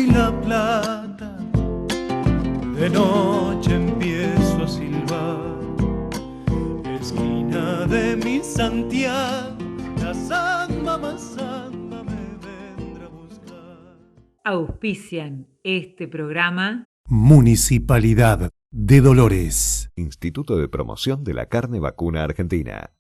y la plata, de noche empiezo a silbar. Esquina de mi Santiago, la samba más samba me vendrá a buscar. Auspician este programa Municipalidad de Dolores. Instituto de Promoción de la Carne Vacuna Argentina.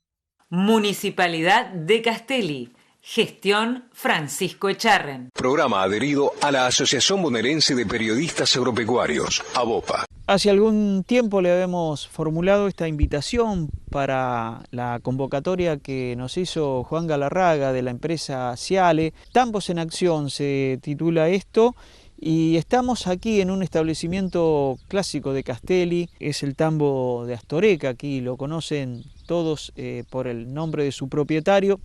Municipalidad de Castelli. Gestión Francisco Echarren. Programa adherido a la Asociación Bonaerense de Periodistas Agropecuarios, ABOPA. Hace algún tiempo le habíamos formulado esta invitación para la convocatoria que nos hizo Juan Galarraga de la empresa Ciale. Tambos en Acción se titula esto, y estamos aquí en un establecimiento clásico de Castelli. Es el tambo de Astoreca, aquí lo conocen todos por el nombre de su propietario,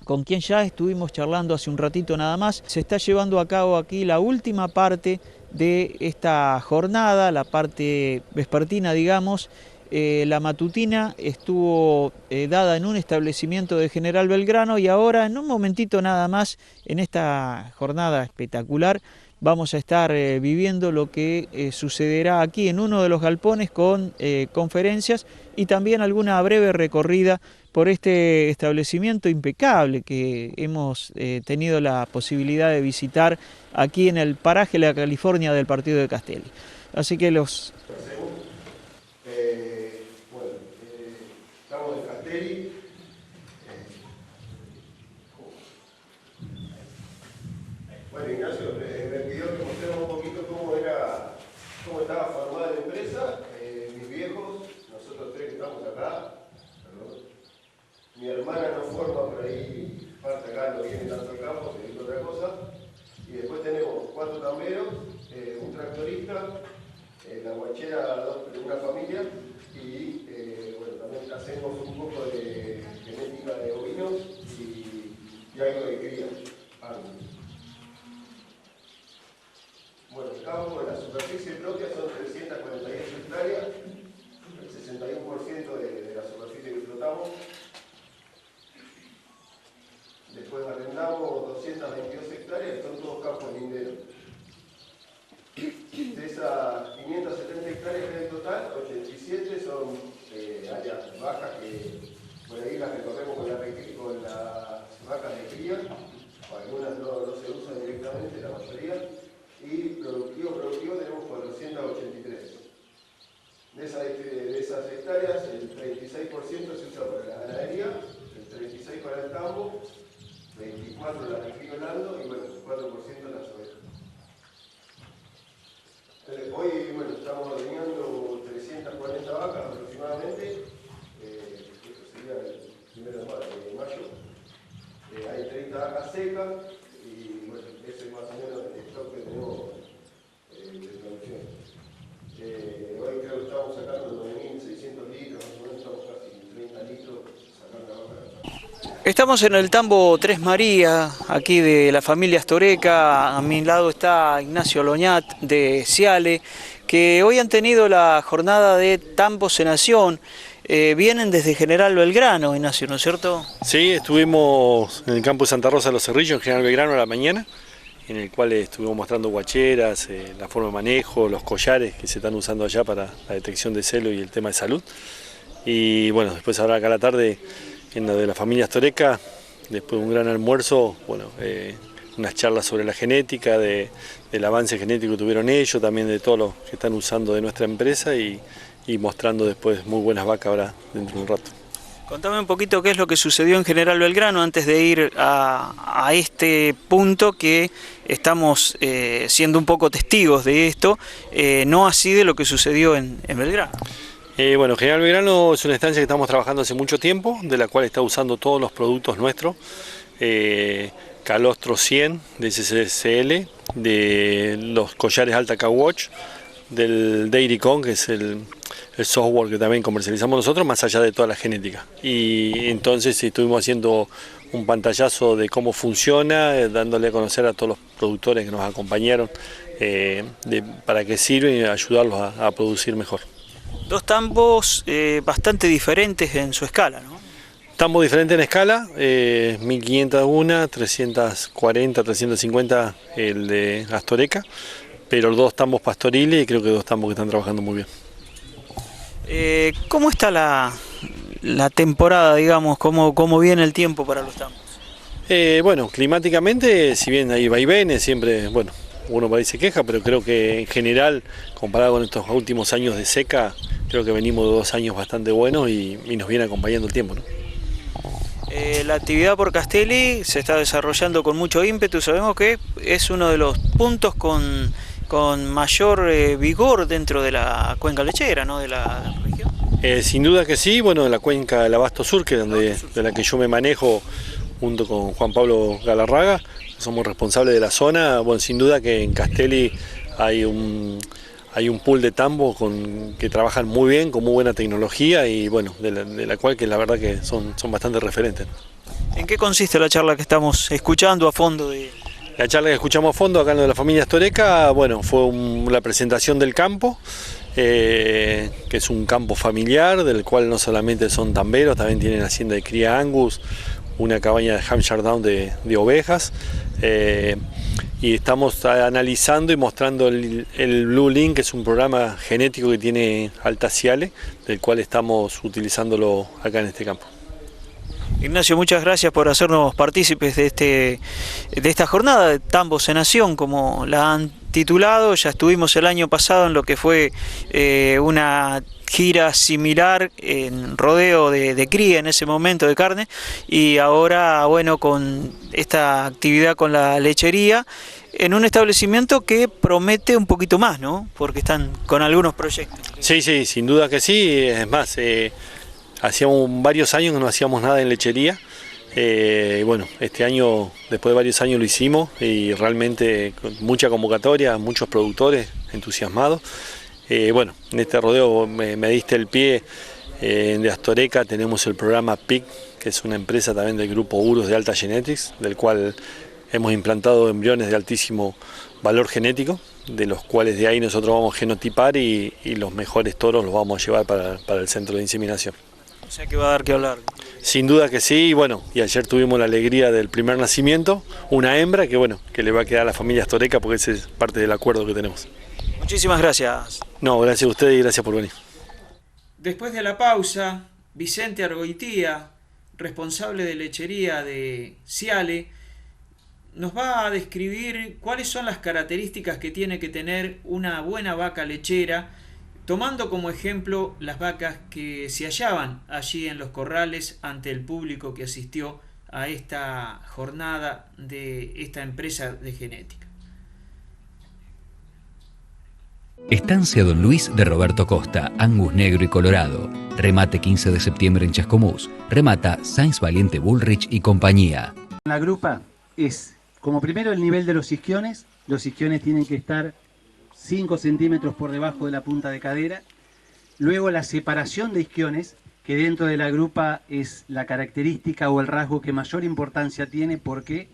con quien ya estuvimos charlando hace un ratito nada más. Se está llevando a cabo aquí la última parte de esta jornada, la parte vespertina, digamos. La matutina estuvo dada en un establecimiento de General Belgrano, y ahora, en un momentito nada más, en esta jornada espectacular, vamos a estar viviendo lo que sucederá aquí en uno de los galpones con conferencias y también alguna breve recorrida por este establecimiento impecable que hemos tenido la posibilidad de visitar aquí en el paraje La California del partido de Castelli. Así que los... Estamos en Castelli. Bueno, Ignacio me pidió que mostremos un poquito cómo estaba formada la empresa. Mis viejos, nosotros tres que estamos acá, mi hermana no forma por ahí, parte acá, no viene tanto al campo, se dice otra cosa. Y después tenemos 4 tamberos, un tractorista, la guachera de una familia, y bueno, también hacemos un poco de genética de ovinos y algo de cría. Bueno, acá la superficie propia son 348 hectáreas, el 61% de la superficie que explotamos. Después arrendamos 222 hectáreas, que son todos campos linderos. De esas 570 hectáreas que hay en total, 87 son áreas bajas que por ahí las recorremos con las vacas de cría, algunas no se usan directamente, la mayoría, y productivo tenemos 483. De esas hectáreas, el 36% se usa para la ganadería, el 36% para el tambo, 24% la de cría blando y bueno, 4% las ovejas. Hoy estamos ordeñando 340 vacas aproximadamente, esto sería el 1 de mayo. Hay 30 vacas secas y bueno, ese es más o menos el stock que tenemos de producción. Hoy creo que estamos sacando 9.600 litros, más o menos estamos casi 30 litros sacando la vaca. Estamos en el tambo Tres Marías, aquí de la familia Astoreca. A mi lado está Ignacio Loñat de Ciale, que hoy han tenido la jornada de Tambos en Acción. Vienen desde General Belgrano, Ignacio, ¿no es cierto? Sí, estuvimos en el campo de Santa Rosa de los Cerrillos, en General Belgrano a la mañana, en el cual estuvimos mostrando guacheras, la forma de manejo, los collares que se están usando allá para la detección de celo y el tema de salud. Y bueno, después ahora acá a la tarde, en lo de la familia Astoreca, después de un gran almuerzo, unas charlas sobre la genética, del avance genético que tuvieron ellos, también de todo lo que están usando de nuestra empresa y mostrando después muy buenas vacas ahora dentro de un rato. Contame un poquito qué es lo que sucedió en General Belgrano antes de ir a este punto que estamos siendo un poco testigos de esto, no así de lo que sucedió en Belgrano. General Belgrano es una estancia que estamos trabajando hace mucho tiempo, de la cual está usando todos los productos nuestros. Calostro 100 de CCL, de los collares Alta K-Watch, del DairyCon, que es el software que también comercializamos nosotros, más allá de toda la genética. Y entonces estuvimos haciendo un pantallazo de cómo funciona, dándole a conocer a todos los productores que nos acompañaron para qué sirven y ayudarlos a producir mejor. Dos tambos bastante diferentes en su escala, ¿no? Tambos diferentes en escala, 1500 una, 340, 350 el de Astoreca, pero 2 tambos pastoriles y creo que 2 tambos que están trabajando muy bien. ¿Cómo está la temporada, digamos? ¿Cómo viene el tiempo para los tambos? Bueno, climáticamente, si bien hay vaivenes, siempre, bueno, uno por ahí se queja, pero creo que en general, comparado con estos últimos años de seca, creo que venimos de 2 años bastante buenos y nos viene acompañando el tiempo, ¿no? La actividad por Castelli se está desarrollando con mucho ímpetu. Sabemos que es uno de los puntos con mayor vigor dentro de la cuenca lechera, ¿no?, de la región. Sin duda que sí, bueno, la cuenca del Abasto Sur, que de la que yo me manejo junto con Juan Pablo Galarraga, somos responsables de la zona. Bueno, sin duda que en Castelli hay un pool de tambos que trabajan muy bien, con muy buena tecnología y bueno, de la cual que la verdad que son bastante referentes. ¿En qué consiste la charla que estamos escuchando a fondo? La charla que escuchamos a fondo acá en lo de la familia Astoreca, bueno, fue la presentación del campo, que es un campo familiar, del cual no solamente son tamberos, también tienen hacienda de cría Angus, una cabaña de Hampshire Down de ovejas. Y estamos analizando y mostrando el Blue Link, que es un programa genético que tiene Alta Ciale, del cual estamos utilizándolo acá en este campo. Ignacio, muchas gracias por hacernos partícipes de esta jornada de Tambos en Acción, como la han titulado. Ya estuvimos el año pasado en lo que fue una gira similar en rodeo de cría en ese momento de carne, y ahora, bueno, con esta actividad con la lechería en un establecimiento que promete un poquito más, ¿no? Porque están con algunos proyectos. Sí, sin duda que sí. Es más, hacíamos varios años que no hacíamos nada en lechería. Bueno, este año, después de varios años lo hicimos y realmente con mucha convocatoria, muchos productores entusiasmados. Bueno, en este rodeo me diste el pie. De Astoreca tenemos el programa PIC, que es una empresa también del grupo Urus de Alta Genetics, del cual hemos implantado embriones de altísimo valor genético, de los cuales de ahí nosotros vamos a genotipar y los mejores toros los vamos a llevar para el centro de inseminación. O sea que va a dar que hablar. Sin duda que sí, y bueno, y ayer tuvimos la alegría del primer nacimiento, una hembra que bueno, que le va a quedar a la familia Astoreca porque ese es parte del acuerdo que tenemos. Muchísimas gracias. No, gracias a ustedes y gracias por venir. Después de la pausa, Vicente Argoitía, responsable de lechería de Ciale, nos va a describir cuáles son las características que tiene que tener una buena vaca lechera, tomando como ejemplo las vacas que se hallaban allí en los corrales ante el público que asistió a esta jornada de esta empresa de genética. Estancia Don Luis de Roberto Costa, Angus negro y colorado. Remate 15 de septiembre en Chascomús. Remata Sainz Valiente Bullrich y compañía. La grupa es, como primero, el nivel de los isquiones. Los isquiones tienen que estar 5 centímetros por debajo de la punta de cadera. Luego la separación de isquiones, que dentro de la grupa es la característica o el rasgo que mayor importancia tiene. ¿Por qué?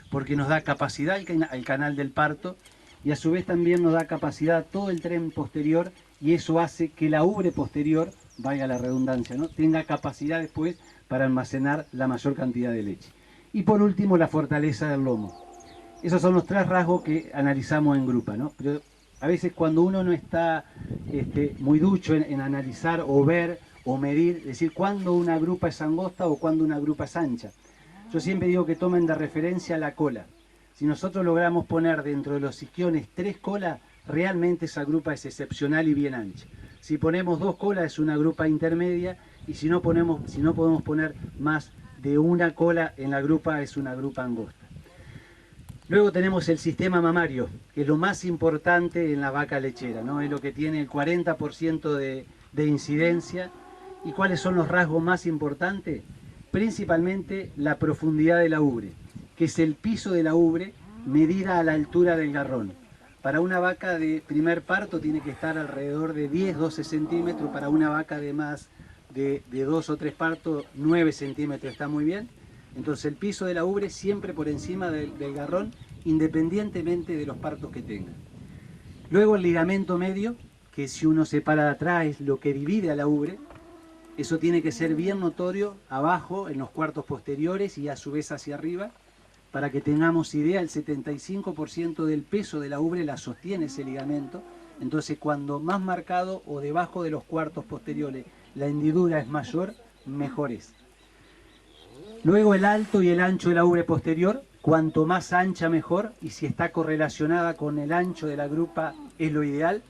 Porque nos da capacidad al canal del parto y a su vez también nos da capacidad a todo el tren posterior, y eso hace que la ubre posterior, valga la redundancia, ¿no?, tenga capacidad después para almacenar la mayor cantidad de leche. Y por último, la fortaleza del lomo. Esos son los 3 rasgos que analizamos en grupa, ¿no? Pero a veces cuando uno no está muy ducho en analizar o ver o medir, decir cuándo una grupa es angosta o cuándo una grupa es ancha. Yo siempre digo que tomen de referencia la cola. Si nosotros logramos poner dentro de los isquiones 3 colas, realmente esa grupa es excepcional y bien ancha. Si ponemos 2 colas es una grupa intermedia, y si no podemos poner más de una cola en la grupa, es una grupa angosta. Luego tenemos el sistema mamario, que es lo más importante en la vaca lechera, ¿no? Es lo que tiene el 40% de incidencia. ¿Y cuáles son los rasgos más importantes? Principalmente la profundidad de la ubre, que es el piso de la ubre medida a la altura del garrón. Para una vaca de primer parto tiene que estar alrededor de 10-12 centímetros, para una vaca de más de 2 o 3 partos, 9 centímetros está muy bien. Entonces el piso de la ubre siempre por encima del garrón, independientemente de los partos que tenga. Luego el ligamento medio, que si uno se para de atrás es lo que divide a la ubre. Eso tiene que ser bien notorio abajo, en los cuartos posteriores y a su vez hacia arriba, para que tengamos idea, el 75% del peso de la ubre la sostiene ese ligamento. Entonces cuando más marcado o debajo de los cuartos posteriores la hendidura es mayor, mejor es. Luego el alto y el ancho de la ubre posterior, cuanto más ancha mejor, y si está correlacionada con el ancho de la grupa es lo ideal.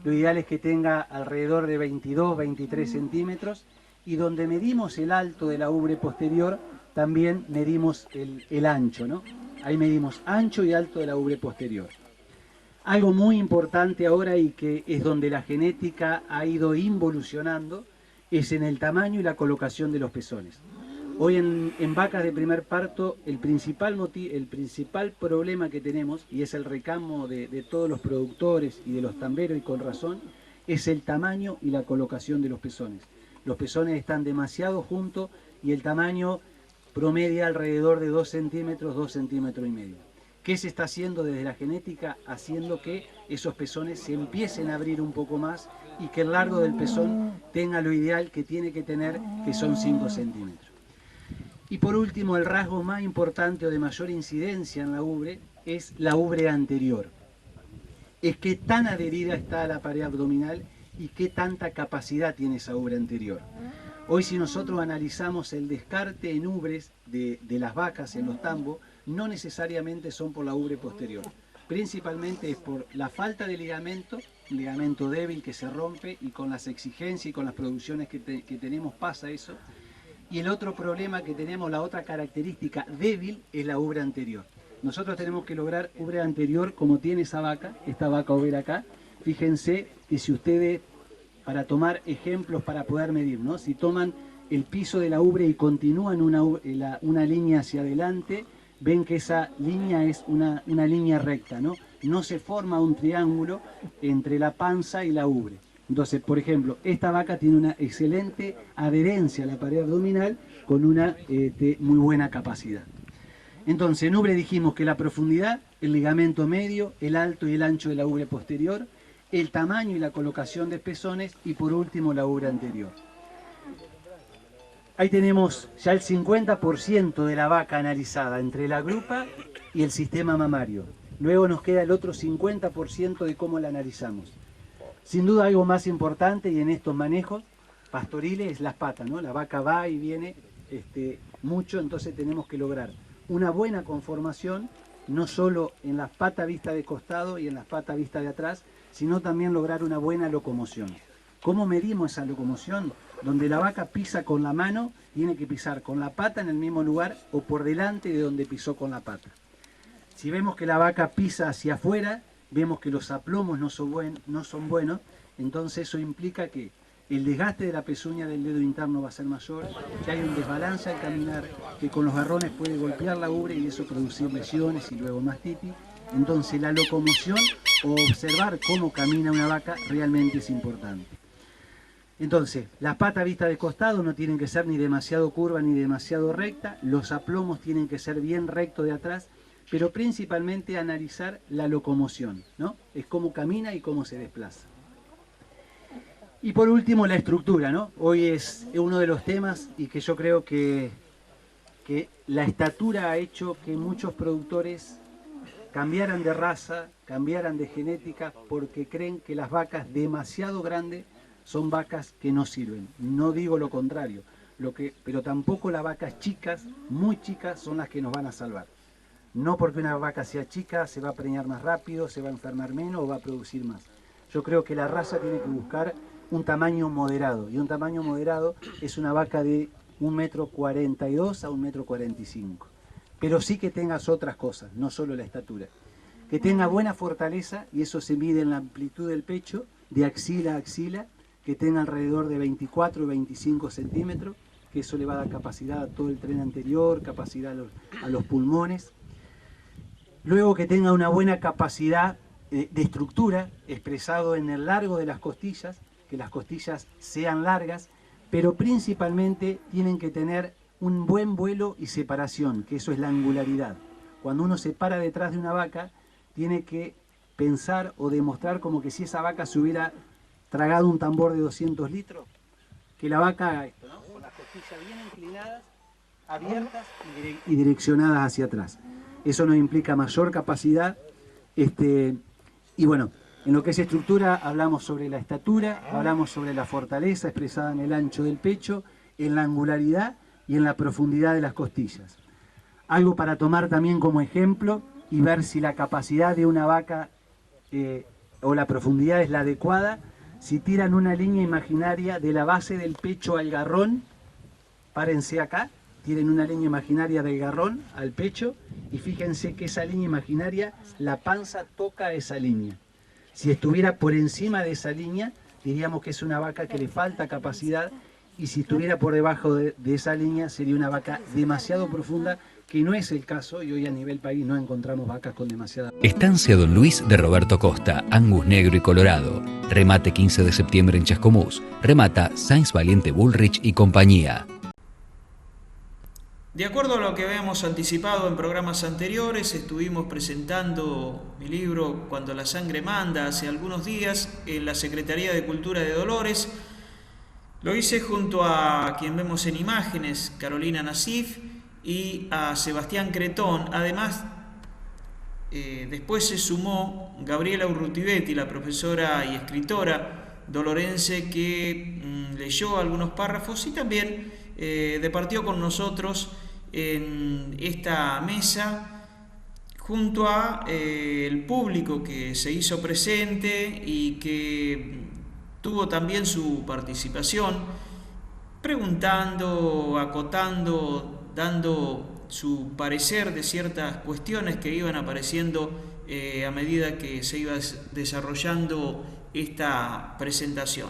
Lo ideal es que tenga alrededor de 22-23 centímetros, y donde medimos el alto de la ubre posterior, también medimos el ancho, ¿no? Ahí medimos ancho y alto de la ubre posterior. Algo muy importante ahora y que es donde la genética ha ido involucionando, es en el tamaño y la colocación de los pezones. Hoy en vacas de primer parto el principal problema que tenemos, y es el reclamo de todos los productores y de los tamberos, y con razón, es el tamaño y la colocación de los pezones. Los pezones están demasiado juntos y el tamaño promedia alrededor de 2 centímetros, 2 centímetros y medio. ¿Qué se está haciendo desde la genética? Haciendo que esos pezones se empiecen a abrir un poco más y que el largo del pezón tenga lo ideal que tiene que tener, que son 5 centímetros. Y por último, el rasgo más importante o de mayor incidencia en la ubre es la ubre anterior. Es qué tan adherida está a la pared abdominal y qué tanta capacidad tiene esa ubre anterior. Hoy si nosotros analizamos el descarte en ubres de las vacas en los tambos, no necesariamente son por la ubre posterior. Principalmente es por la falta de ligamento, un ligamento débil que se rompe, y con las exigencias y con las producciones que tenemos pasa eso. Y el otro problema que tenemos, la otra característica débil, es la ubre anterior. Nosotros tenemos que lograr ubre anterior como tiene esta vaca overa acá. Fíjense que si ustedes, para tomar ejemplos para poder medir, ¿no? Si toman el piso de la ubre y continúan una línea hacia adelante, ven que esa línea es una línea recta, ¿no? No se forma un triángulo entre la panza y la ubre. Entonces, por ejemplo, esta vaca tiene una excelente adherencia a la pared abdominal con una muy buena capacidad. Entonces, en ubre dijimos que la profundidad, el ligamento medio, el alto y el ancho de la ubre posterior, el tamaño y la colocación de pezones, y por último la ubre anterior. Ahí tenemos ya el 50% de la vaca analizada entre la grupa y el sistema mamario. Luego nos queda el otro 50% de cómo la analizamos. Sin duda algo más importante, y en estos manejos pastoriles, es las patas, ¿no? La vaca va y viene mucho, entonces tenemos que lograr una buena conformación, no solo en las patas vistas de costado y en las patas vistas de atrás, sino también lograr una buena locomoción. ¿Cómo medimos esa locomoción? Donde la vaca pisa con la mano, tiene que pisar con la pata en el mismo lugar o por delante de donde pisó con la pata. Si vemos que la vaca pisa hacia afuera, vemos que los aplomos no son buenos, entonces eso implica que el desgaste de la pezuña del dedo interno va a ser mayor, que hay un desbalance al caminar, que con los garrones puede golpear la ubre y eso producir lesiones y luego mastitis. Entonces la locomoción o observar cómo camina una vaca realmente es importante. Entonces, las patas vistas de costado no tienen que ser ni demasiado curva ni demasiado recta, los aplomos tienen que ser bien rectos de atrás, pero principalmente analizar la locomoción, ¿no? Es cómo camina y cómo se desplaza. Y por último, la estructura, ¿no? Hoy es uno de los temas y que yo creo que la estatura ha hecho que muchos productores cambiaran de raza, cambiaran de genética, porque creen que las vacas demasiado grandes son vacas que no sirven. No digo lo contrario, pero tampoco las vacas chicas, muy chicas, son las que nos van a salvar. No porque una vaca sea chica se va a preñar más rápido, se va a enfermar menos o va a producir más. Yo creo que la raza tiene que buscar un tamaño moderado, y un tamaño moderado es una vaca de 1,42 m a 1,45 m. Pero sí que tengas otras cosas, no solo la estatura. Que tenga buena fortaleza, y eso se mide en la amplitud del pecho, de axila a axila, que tenga alrededor de 24 o 25 centímetros, que eso le va a dar capacidad a todo el tren anterior, capacidad a los pulmones. Luego que tenga una buena capacidad de estructura, expresado en el largo de las costillas, que las costillas sean largas, pero principalmente tienen que tener un buen vuelo y separación, que eso es la angularidad. Cuando uno se para detrás de una vaca, tiene que pensar o demostrar como que si esa vaca se hubiera tragado un tambor de 200 litros, que la vaca haga esto, ¿no? Con las costillas bien inclinadas, abiertas y direccionadas hacia atrás. Eso nos implica mayor capacidad. Y bueno, en lo que es estructura hablamos sobre la estatura, hablamos sobre la fortaleza expresada en el ancho del pecho, en la angularidad y en la profundidad de las costillas. Algo para tomar también como ejemplo y ver si la capacidad de una vaca o la profundidad es la adecuada, si tiran una línea imaginaria de la base del pecho al garrón, párense acá, tienen una línea imaginaria del garrón al pecho y fíjense que esa línea imaginaria, la panza toca esa línea. Si estuviera por encima de esa línea, diríamos que es una vaca que le falta capacidad, y si estuviera por debajo de esa línea, sería una vaca demasiado profunda, que no es el caso, y hoy a nivel país no encontramos vacas con demasiada... Estancia Don Luis de Roberto Costa, Angus Negro y Colorado. Remate 15 de septiembre en Chascomús. Remata Sainz Valiente Bullrich y compañía. De acuerdo a lo que habíamos anticipado en programas anteriores, estuvimos presentando mi libro Cuando la sangre manda hace algunos días en la Secretaría de Cultura de Dolores. Lo hice junto a quien vemos en imágenes, Carolina Nassif, y a Sebastián Cretón. Además, después se sumó Gabriela Urrutibetti, la profesora y escritora dolorense que leyó algunos párrafos y también departió con nosotros en esta mesa junto a el público que se hizo presente y que tuvo también su participación, preguntando, acotando, dando su parecer de ciertas cuestiones que iban apareciendo a medida que se iba desarrollando esta presentación.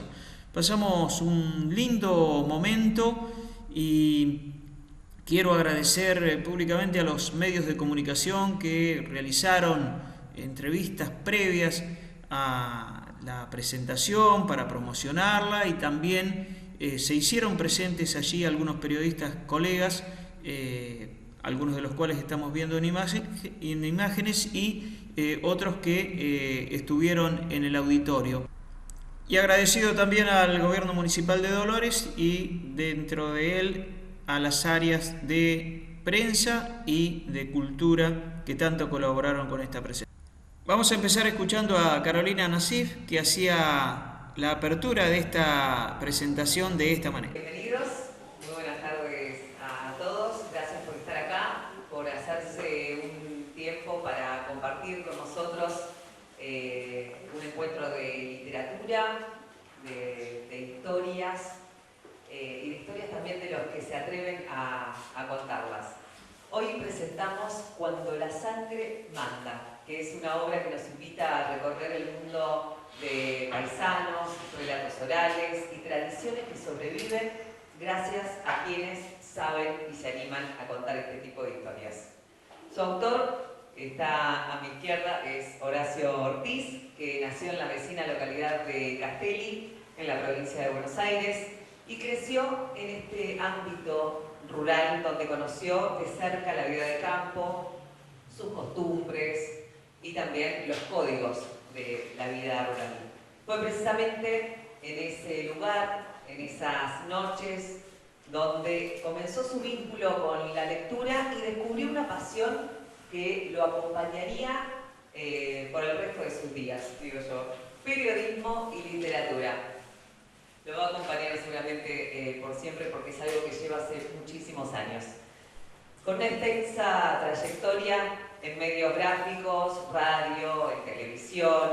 Pasamos un lindo momento y quiero agradecer públicamente a los medios de comunicación que realizaron entrevistas previas a la presentación para promocionarla, y también se hicieron presentes allí algunos periodistas colegas, algunos de los cuales estamos viendo en imágenes y otros que estuvieron en el auditorio. Y agradecido también al Gobierno Municipal de Dolores y dentro de él a las áreas de prensa y de cultura que tanto colaboraron con esta presentación. Vamos a empezar escuchando a Carolina Nassif, que hacía la apertura de esta presentación de esta manera. Bienvenidos, muy buenas tardes a todos, gracias por estar acá, por hacerse un tiempo para compartir con nosotros un encuentro de literatura, de historias, y de historias también de los que se atreven a contarlas. Hoy presentamos Cuando la sangre manda, que es una obra que nos invita a recorrer el mundo de paisanos, relatos orales y tradiciones que sobreviven gracias a quienes saben y se animan a contar este tipo de historias. Su autor está a mi izquierda, es Horacio Ortiz, que nació en la vecina localidad de Castelli, en la provincia de Buenos Aires, y creció en este ámbito rural donde conoció de cerca la vida de campo, sus costumbres y también los códigos de la vida rural. Fue precisamente en ese lugar, en esas noches, donde comenzó su vínculo con la lectura y descubrió una pasión que lo acompañaría por el resto de sus días, digo yo: periodismo y literatura. Lo va a acompañar seguramente por siempre, porque es algo que lleva hace muchísimos años. Con una extensa trayectoria en medios gráficos, radio, en televisión,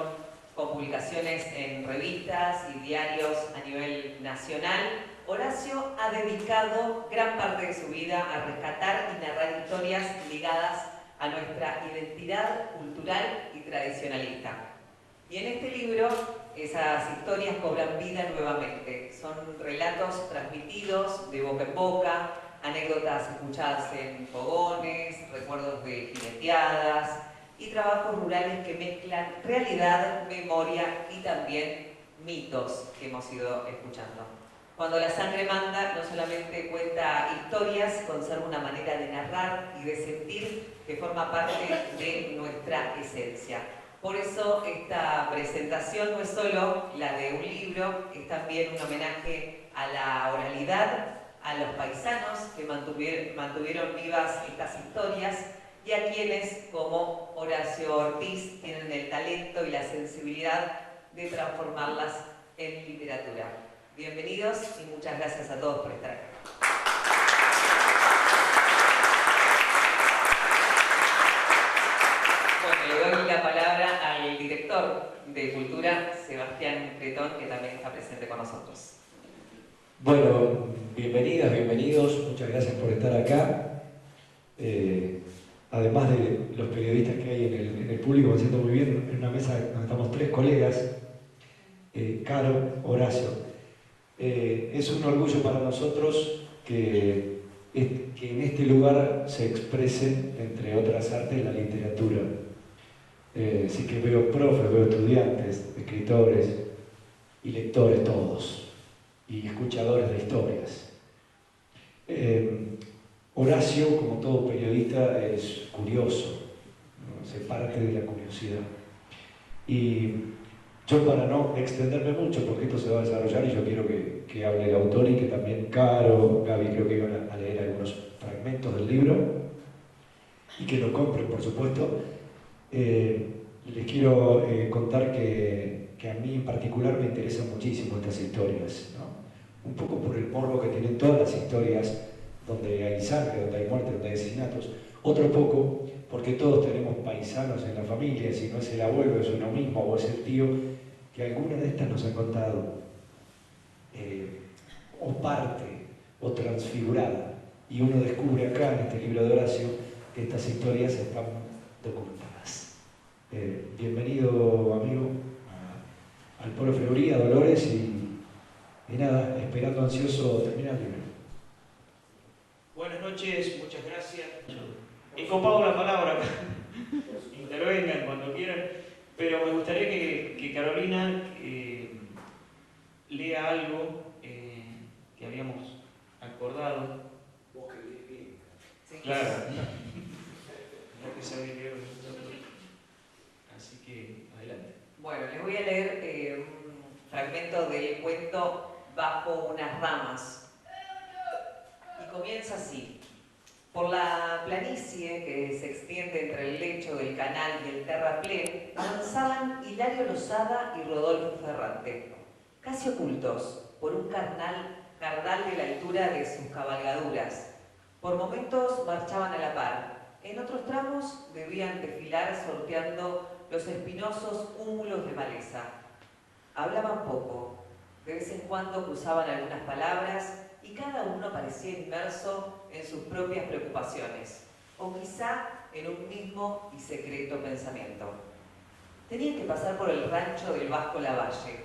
con publicaciones en revistas y diarios a nivel nacional, Horacio ha dedicado gran parte de su vida a rescatar y narrar historias ligadas a nuestra identidad cultural y tradicionalista. Y en este libro esas historias cobran vida nuevamente. Son relatos transmitidos de boca en boca, anécdotas escuchadas en fogones, recuerdos de jineteadas y trabajos rurales que mezclan realidad, memoria y también mitos que hemos ido escuchando. Cuando la sangre manda no solamente cuenta historias, conserva una manera de narrar y de sentir que forma parte de nuestra esencia. Por eso esta presentación no es solo la de un libro, es también un homenaje a la oralidad, a los paisanos que mantuvieron vivas estas historias y a quienes, como Horacio Ortiz, tienen el talento y la sensibilidad de transformarlas en literatura. Bienvenidos y muchas gracias a todos por estar acá. Bueno, le doy la palabra al director de Cultura, Sebastián Cretón, que también está presente con nosotros. Bueno, bienvenidas, bienvenidos, muchas gracias por estar acá. Además de los periodistas que hay en el público, me siento muy bien en una mesa donde estamos 3 colegas, Caro, Horacio. Es un orgullo para nosotros que en este lugar se expresen, entre otras artes, la literatura. Sí que veo profes, veo estudiantes, escritores y lectores todos, y escuchadores de historias. Horacio, como todo periodista, es curioso, ¿no? Se parte de la curiosidad. Y yo, para no extenderme mucho, porque esto se va a desarrollar y yo quiero que hable el autor y que también Caro, Gaby, creo que iban a leer algunos fragmentos del libro y que lo compren, por supuesto. Les quiero contar que a mí en particular me interesan muchísimo estas historias, ¿no? Un poco por el morbo que tienen todas las historias donde hay sangre, donde hay muerte, donde hay asesinatos. Otro poco porque todos tenemos paisanos en la familia, si no es el abuelo, es uno mismo o es el tío, que alguna de estas nos han contado, o parte, o transfigurada. Y uno descubre acá, en este libro de Horacio, que estas historias están documentadas. Bienvenido, amigo, al profe Uría, Dolores, y nada, esperando ansioso terminar el libro. Buenas noches, muchas gracias. He copado la palabra, intervengan cuando quieran, pero me gustaría que Carolina lea algo que habíamos acordado. Vos que lees bien. Sí. Claro. No que sabe leer. Así que, adelante. Bueno, les voy a leer un fragmento del cuento Bajo unas ramas. Y comienza así. Por la planicie que se extiende entre el lecho del canal y el terraplén, avanzaban Hilario Lozada y Rodolfo Ferrante, casi ocultos por un carnal de la altura de sus cabalgaduras. Por momentos marchaban a la par, en otros tramos debían desfilar sorteando los espinosos cúmulos de maleza. Hablaban poco, de vez en cuando cruzaban algunas palabras y cada uno parecía inmerso en sus propias preocupaciones, o quizá en un mismo y secreto pensamiento. Tenían que pasar por el rancho del Vasco Lavalle.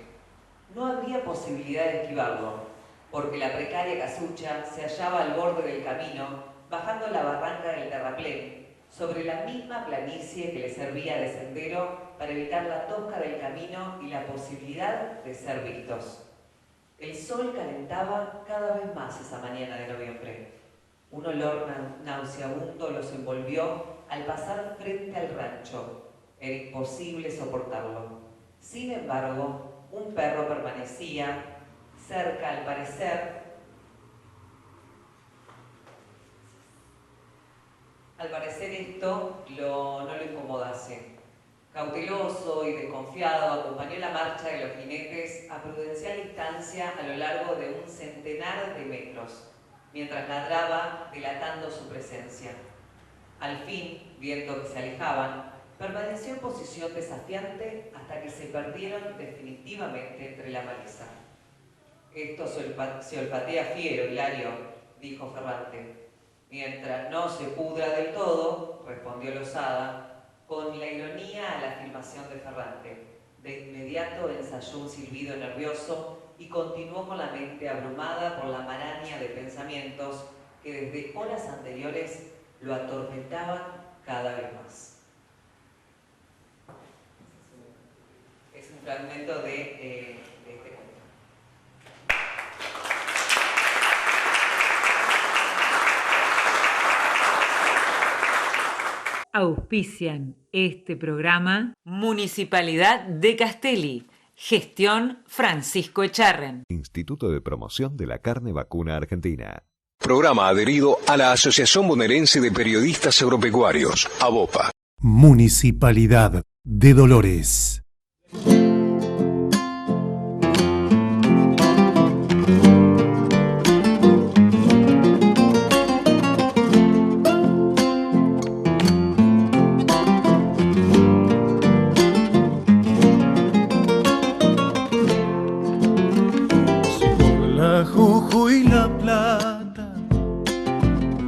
No había posibilidad de esquivarlo, porque la precaria casucha se hallaba al borde del camino, bajando la barranca del terraplén, sobre la misma planicie que le servía de sendero para evitar la tosca del camino y la posibilidad de ser vistos. El sol calentaba cada vez más esa mañana de noviembre. Un olor nauseabundo los envolvió al pasar frente al rancho. Era imposible soportarlo. Sin embargo, un perro permanecía cerca, al parecer. Al parecer esto no lo incomodase. Cauteloso y desconfiado, acompañó la marcha de los jinetes a prudencial distancia a lo largo de un centenar de metros, mientras ladraba, delatando su presencia. Al fin, viendo que se alejaban, permaneció en posición desafiante hasta que se perdieron definitivamente entre la maleza. Esto se olfatea fiero, Hilario, dijo Ferrante. Mientras no se pudra del todo, respondió Lozada, con la ironía a la afirmación de Ferrante. De inmediato ensayó un silbido nervioso y continuó con la mente abrumada por la maraña de pensamientos que desde horas anteriores lo atormentaban cada vez más. Es un fragmento de este cuento. Auspician este programa Municipalidad de Castelli, Gestión Francisco Echarren. Instituto de Promoción de la Carne Vacuna Argentina. Programa adherido a la Asociación Bonaerense de Periodistas Agropecuarios, ABOPA. Municipalidad de Dolores. Jujuy y La Plata,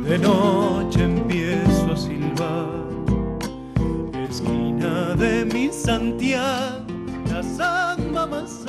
de noche empiezo a silbar. Esquina de mi Santiago, la samba más